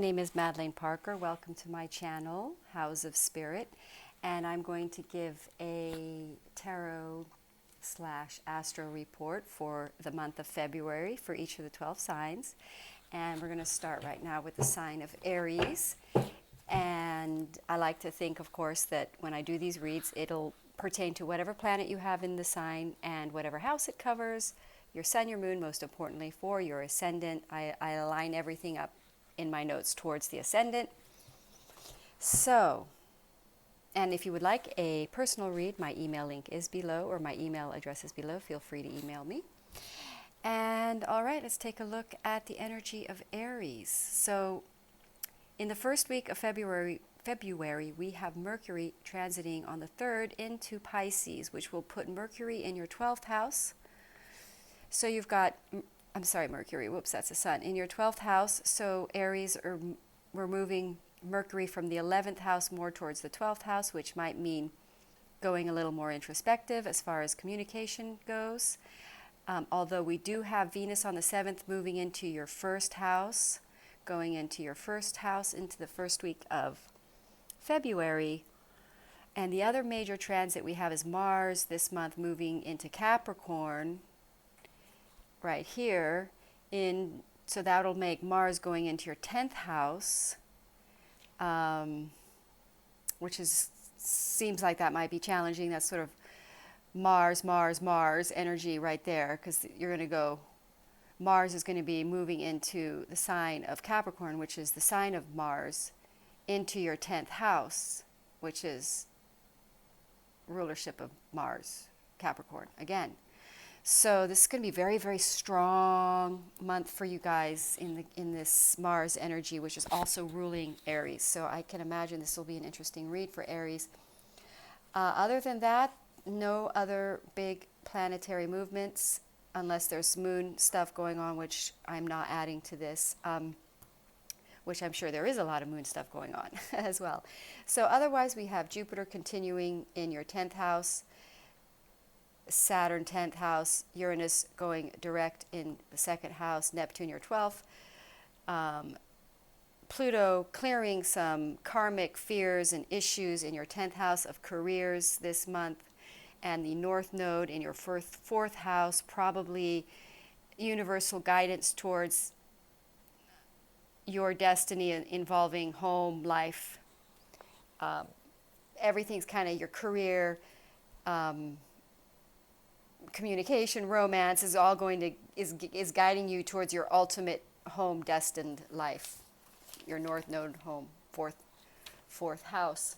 My name is Madeleine Parker. Welcome to my channel, House of Spirit. And I'm going to give a tarot slash astro report for the month of February for each of the 12 signs. And we're going to start right now with the sign of Aries. And I like to think, of course, that when I do these reads, it'll pertain to whatever planet you have in the sign and whatever house it covers, your sun, your moon, most importantly, for your ascendant. I align everything up in my notes towards the ascendant. So, and if you would like a personal read, my email link is below, or my email address is below. Feel free to email me. And all right, let's take a look at the energy of Aries. So, in the first week of February, we have Mercury transiting on the 3rd into Pisces, which will put Mercury in your 12th house. So you've got, I'm sorry, Mercury, whoops, that's the sun, in your 12th house. So Aries, we're moving Mercury from the 11th house more towards the 12th house, which might mean going a little more introspective as far as communication goes. Although we do have Venus on the 7th moving into your first house, going into your first house into the first week of February. And the other major transit we have is Mars this month moving into Capricorn right here, so that'll make Mars going into your 10th house, which seems like that might be challenging. That's sort of Mars energy right there, because you're going to go, Mars is going to be moving into the sign of Capricorn, which is the sign of Mars, into your 10th house, which is rulership of Mars, Capricorn, again. So this is going to be very, very strong month for you guys in this Mars energy, which is also ruling Aries. So I can imagine this will be an interesting read for Aries. Other than that, no other big planetary movements, unless there's moon stuff going on, which I'm not adding to this, which I'm sure there is a lot of moon stuff going on as well. So otherwise, we have Jupiter continuing in your 10th house, Saturn 10th house, Uranus going direct in the 2nd house, Neptune your 12th, Pluto clearing some karmic fears and issues in your 10th house of careers this month, and the North Node in your 4th house, probably universal guidance towards your destiny involving home life. Everything's kind of your career, communication, romance is all going to is guiding you towards your ultimate home destined life, your North Node home, fourth house,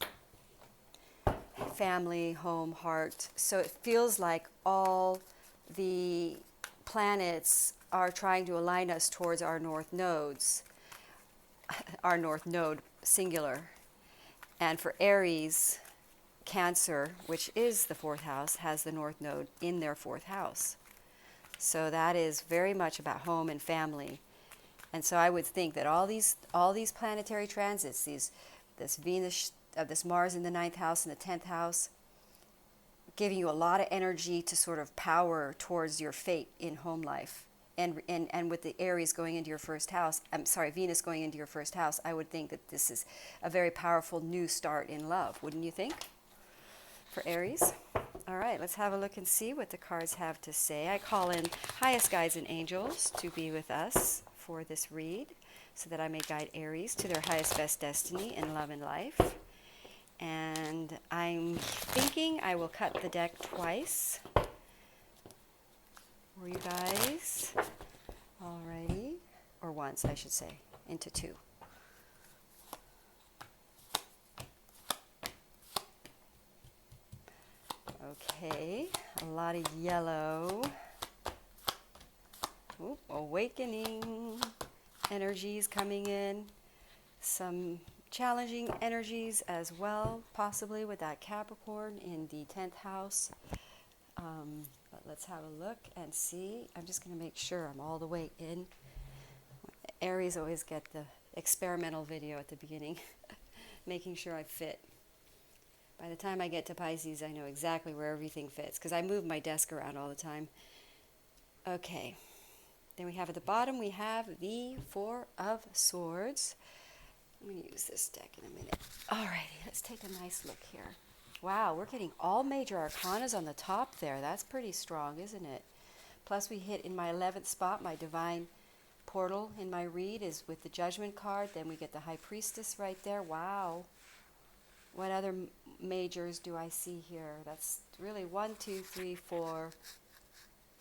family, home, heart. So it feels like all the planets are trying to align us towards our North Nodes, our North Node singular. And for Aries, Cancer, which is the 4th house, has the North Node in their 4th house. So that is very much about home and family. And so I would think that all these planetary transits, this Venus, this Mars in the 9th house and the 10th house, giving you a lot of energy to sort of power towards your fate in home life. And with the Aries going into your first house, Venus going into your first house, I would think that this is a very powerful new start in love, wouldn't you think? For Aries. All right, let's have a look and see what the cards have to say. I call in highest guides and angels to be with us for this read, so that I may guide Aries to their highest best destiny in love and life. And I'm thinking I will cut the deck twice for you guys. Alrighty, or once I should say, into two. Okay, a lot of yellow. Ooh, awakening energies coming in. Some challenging energies as well, possibly with that Capricorn in the 10th house. But let's have a look and see. I'm just going to make sure I'm all the way in. Aries always get the experimental video at the beginning, making sure I fit. By the time I get to Pisces, I know exactly where everything fits, because I move my desk around all the time. Okay. Then we have at the bottom, we have the Four of Swords, I'm going to use this deck in a minute. All righty, let's take a nice look here. Wow, we're getting all major arcanas on the top there. That's pretty strong, isn't it? Plus we hit in my 11th spot, my divine portal in my read is with the Judgment card. Then we get the High Priestess right there. Wow. What other majors do I see here? That's really 1, 2, 3, 4,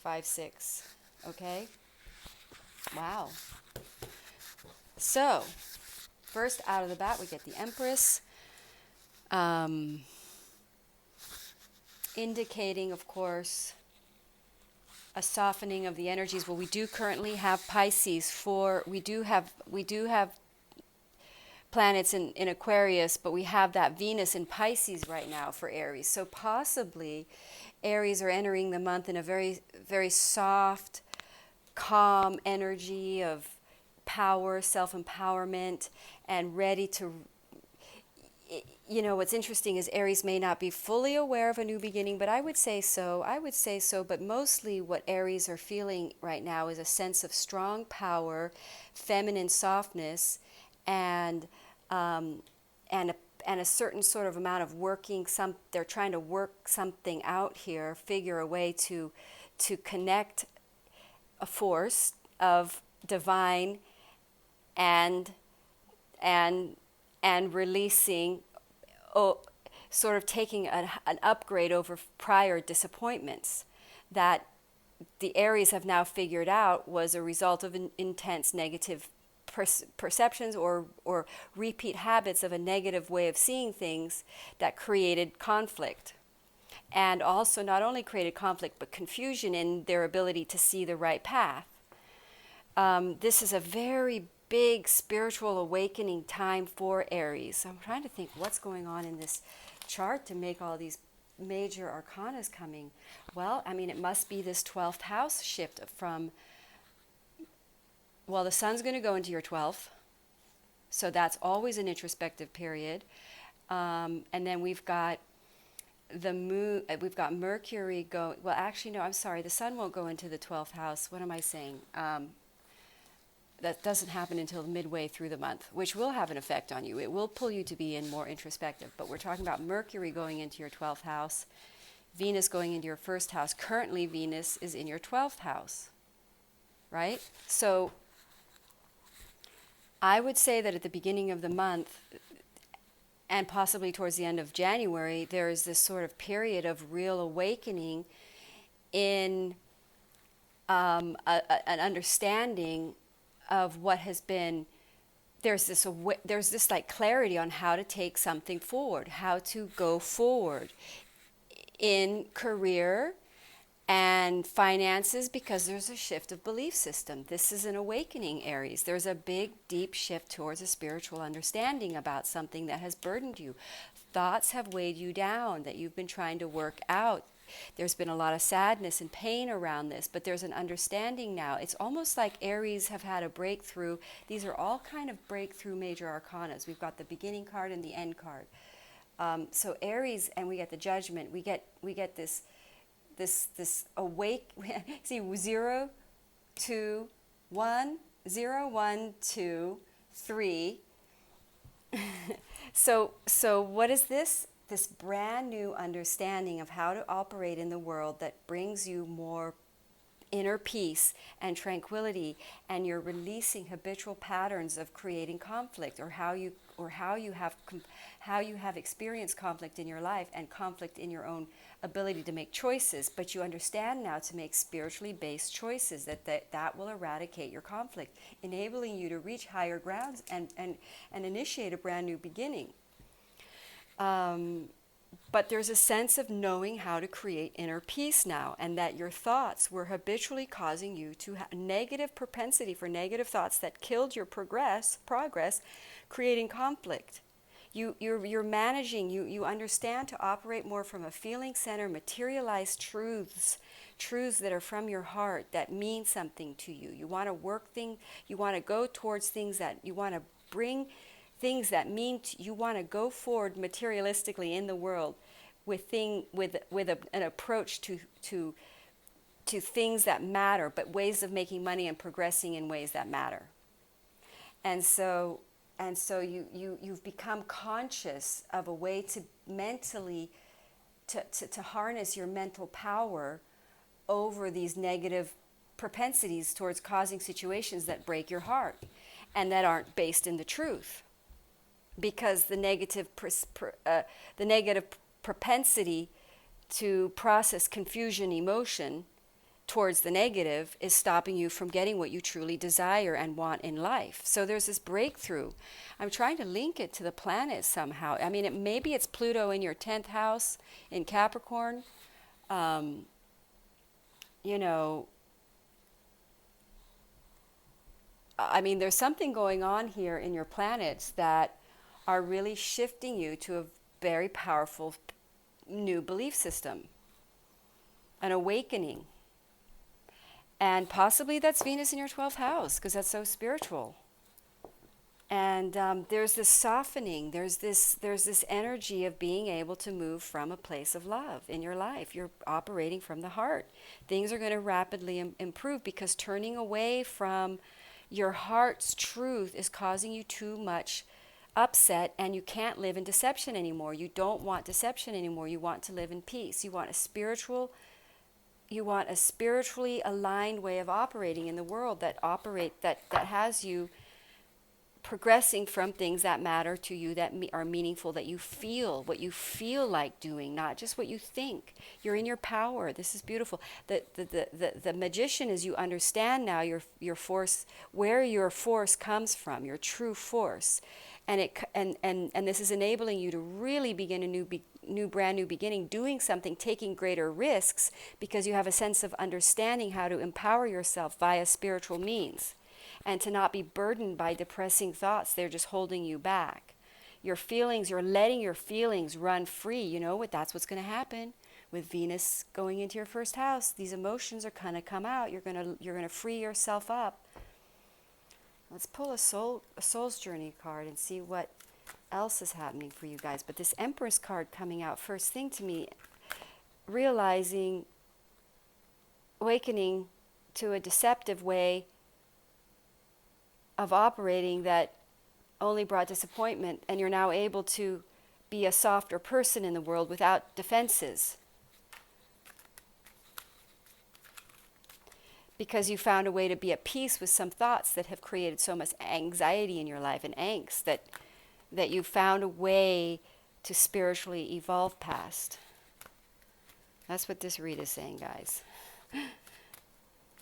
5, 6. Okay? Wow. So, first out of the bat, we get the Empress. Indicating, of course, a softening of the energies. Well, we do currently have Pisces we do have planets in Aquarius, but we have that Venus in Pisces right now for Aries. So possibly Aries are entering the month in a very, very soft, calm energy of power, self-empowerment, and ready to, you know, what's interesting is Aries may not be fully aware of a new beginning, but I would say so, but mostly what Aries are feeling right now is a sense of strong power, feminine softness, and a certain sort of amount of working, they're trying to work something out here, figure a way to connect a force of divine and releasing, sort of taking an upgrade over prior disappointments that the Aries have now figured out was a result of intense negative perceptions or repeat habits of a negative way of seeing things that created conflict. And also not only created conflict, but confusion in their ability to see the right path. This is a very big spiritual awakening time for Aries. I'm trying to think what's going on in this chart to make all these major arcanas coming. Well, I mean, it must be this 12th house shift from, well, the sun's going to go into your 12th. So that's always an introspective period. And then we've got the moon, we've got Mercury go, well, actually, no, I'm sorry, the sun won't go into the 12th house. What am I saying? That doesn't happen until midway through the month, which will have an effect on you. It will pull you to be in more introspective. But we're talking about Mercury going into your 12th house, Venus going into your first house. Currently, Venus is in your 12th house, right? So I would say that at the beginning of the month, and possibly towards the end of January, there is this sort of period of real awakening in an understanding of what has been. There's this like clarity on how to take something forward, how to go forward in career and finances, because there's a shift of belief system. This is an awakening, Aries. There's a big, deep shift towards a spiritual understanding about something that has burdened you. Thoughts have weighed you down that you've been trying to work out. There's been a lot of sadness and pain around this, but there's an understanding now. It's almost like Aries have had a breakthrough. These are all kind of breakthrough major arcanas. We've got the beginning card and the end card. So Aries, and we get the Judgment. We get this awake. See, 0, 2, 1, 0, 1, 2, 3. So what is this? This brand new understanding of how to operate in the world that brings you more inner peace and tranquility, and you're releasing habitual patterns of creating conflict, or how you have experienced conflict in your life and conflict in your own ability to make choices. But you understand now to make spiritually based choices that will eradicate your conflict, enabling you to reach higher grounds and initiate a brand new beginning. But there's a sense of knowing how to create inner peace now, and that your thoughts were habitually causing you to have negative propensity for negative thoughts that killed your progress, creating conflict. You're managing, you understand to operate more from a feeling center, materialize truths that are from your heart that mean something to you. You want to you want to go towards things that you want to bring, things that mean you want to go forward materialistically in the world with an approach to things that matter, but ways of making money and progressing in ways that matter. And so And so you've become conscious of a way to mentally, to harness your mental power over these negative propensities towards causing situations that break your heart and that aren't based in the truth. Because the negative propensity to process confusion emotion towards the negative is stopping you from getting what you truly desire and want in life. So there's this breakthrough. I'm trying to link it to the planets somehow. I mean, maybe it's Pluto in your 10th house in Capricorn. You know, I mean, there's something going on here in your planets that are really shifting you to a very powerful new belief system, an awakening. And possibly that's Venus in your 12th house, because that's so spiritual. And there's this softening, there's this energy of being able to move from a place of love in your life. You're operating from the heart. Things are going to rapidly improve, because turning away from your heart's truth is causing you too much upset, and you can't live in deception anymore. You don't want deception anymore. You want to live in peace. You want a spiritually aligned way of operating in the world that has you progressing from things that matter to you, that are meaningful, that you feel, what you feel like doing, not just what you think. You're in your power. This is beautiful. The magician is, you understand now your force, where your force comes from, your true force. And this is enabling you to really begin a brand new beginning, doing something, taking greater risks, because you have a sense of understanding how to empower yourself via spiritual means, and to not be burdened by depressing thoughts. They're just holding you back. Your feelings, you're letting your feelings run free. You know what? That's what's going to happen with Venus going into your first house. These emotions are going to come out. You're going to free yourself up. Let's pull a soul's journey card and see what else is happening for you guys. But this Empress card coming out first thing to me, realizing, awakening to a deceptive way of operating that only brought disappointment, and you're now able to be a softer person in the world without defenses. Because you found a way to be at peace with some thoughts that have created so much anxiety in your life and angst, that you found a way to spiritually evolve past. That's what this read is saying, guys.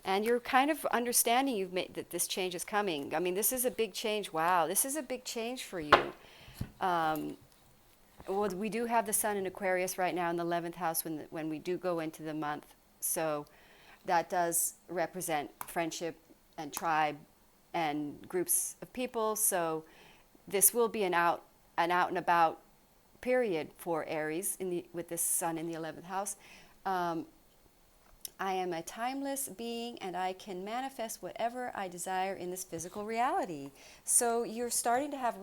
And you're kind of understanding you've made that this change is coming. I mean, this is a big change. Wow, this is a big change for you. Well, we do have the sun in Aquarius right now in the 11th house when we do go into the month. So that does represent friendship and tribe and groups of people. So this will be an out and about period for Aries with this sun in the 11th house. I am a timeless being, and I can manifest whatever I desire in this physical reality. So you're starting to have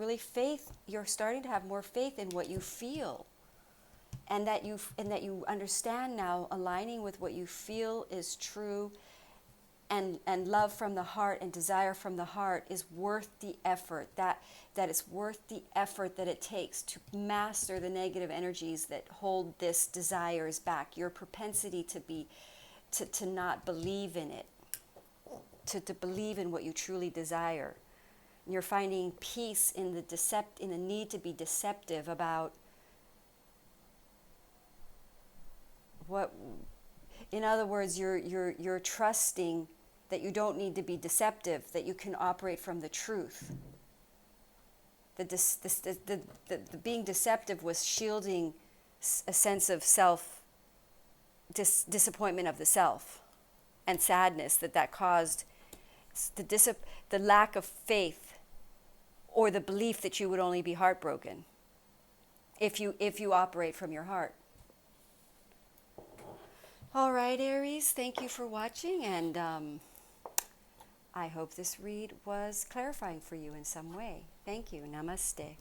you're starting to have more faith in what you feel. And that you understand now, aligning with what you feel is true, and love from the heart and desire from the heart is worth the effort. That it's worth the effort that it takes to master the negative energies that hold this desires back. Your propensity to not believe in it, to believe in what you truly desire. And you're finding peace in the need to be deceptive about what. In other words, you're trusting that you don't need to be deceptive, that you can operate from the truth. The being deceptive was shielding a sense of disappointment of the self and sadness that caused the lack of faith, or the belief that you would only be heartbroken if you operate from your heart. All right, Aries, thank you for watching, and I hope this read was clarifying for you in some way. Thank you. Namaste.